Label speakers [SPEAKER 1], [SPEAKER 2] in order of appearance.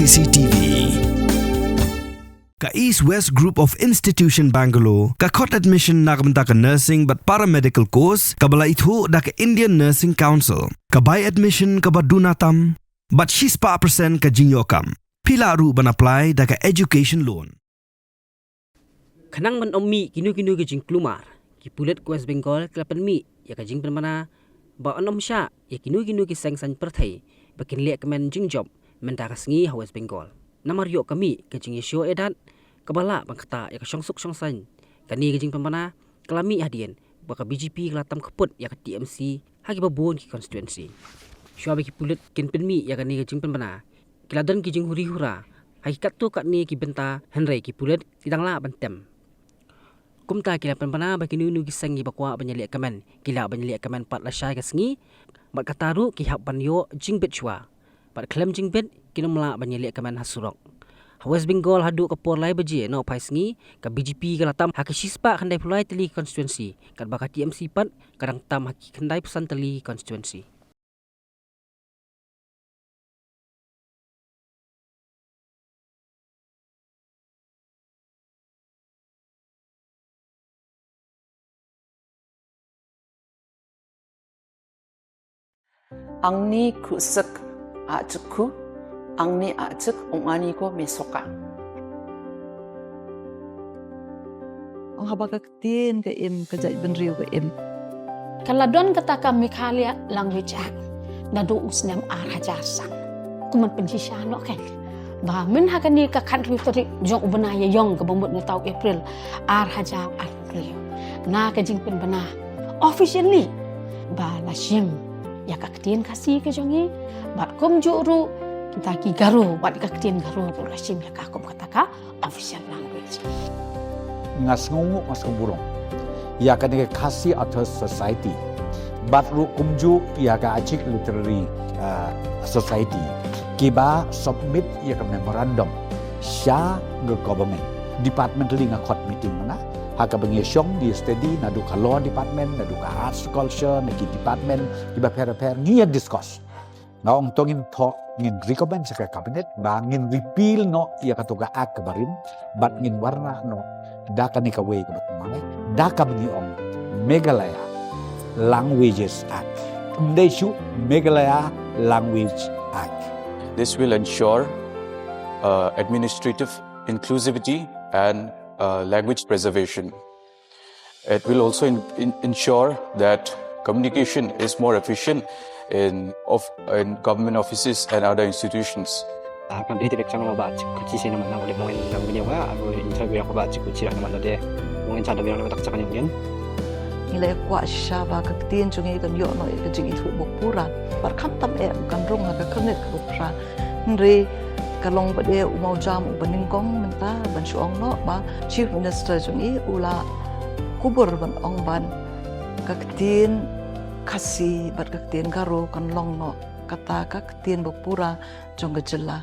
[SPEAKER 1] CCTV. Ka East West Group of Institution Bangalore, ka khot admission nakamta ka nursing but paramedical course, ka bala ithu da ka Indian Nursing Council, ka buy admission ka badunatam, but 6% ka jinyokam. Pila ru ban apply da ka education loan.
[SPEAKER 2] Kanang man ommi kinu-kinu ke jing klumar, ki pulet West Bengal kelapan mi, ya ka jing mana ba onom sya, ya kinu-kinu ke sengsan perthai, bakin liak kemen jing job, menta ka sengi ha West Bengal. Namar yok kami ke jing show edat, kabala bang kata ya ka syongsuk syongsan, kani ke jing mana kelami hadien, baka BJP kelatam keput ya ka TMC, hagi babon ki constituency. Syua ki pulet kin penmi ya kani ke jing mana, kiladan ki jing huri hura, hakikat tu kat ni ki benta Henry ki pulet tidang la bantem. Kumta kila penpana bagi nunu gisang gi bakwa banyaliak kamen kila banyaliak kamen pat la syai ka sengi bat kataru ki hap banyo jingbet chua bat klem jingbet kinumla banyaliak kamen hasurok West Bengal hadu ka por lai baje no pai sengi ka BJP ka latam hakisispa khandai pulai teli constituency kat baka TMC pat kadang tam haki khandai pesan teli constituency.
[SPEAKER 3] Ang ni kusak ajku, ang ni ajak ongani ko mesoka.
[SPEAKER 4] Ang habagak tin ke im kajai benriu ke im.
[SPEAKER 5] Kaladon kata kami Kalia language act nado usnem arhajasang. Kuman penjisano kan. Ba men hakani ka country tadi jong ubenaya yong ke bombot na tau April arhaja April. Na ka jing pen bana officially ba la shim ya kaktian kasih ke jongi bat kom juru kita ki garu bat kaktian garu pula sim ya kakom kataka official language
[SPEAKER 6] ngas ngungu ngas keburung ya kan ke kasih atau society bat ru kumju ya ka ajik literary society kiba submit ya ka memorandum sya ke government departmentally ngakot meeting mana haka bengyong di study nadu ka law department nadu ka arts culture nagi department iba per ngia discuss ngaong tongin talk ngin recommend sa cabinet ba ngin repeal no iya katuga ak kabarin bat ngin warna no daka ni ka way ka batmangay daka bengyong Meghalaya Languages Act Mdeshu Meghalaya Language Act.
[SPEAKER 7] This will ensure administrative inclusivity and language preservation. It will also ensure that communication is more efficient in government offices and other institutions.
[SPEAKER 8] Akan direksi nama baca kunci sini mana boleh mungkin nama beliau aku interview aku baca kunci nama mana deh mungkin cara beliau tak cakap yang
[SPEAKER 4] Nilai kuat syaba kaktian jungi kan yo no ke jing itu bukpura. Barkam tam bukan rong ka kenet ka bukpura. Nri kalong bade umau jam ubaningkong menta ban suong no ba chief minister jungi ula kubur ban ong ban kaktin kasi bat kaktin garo kan long no kata kaktin bukpura jong gejela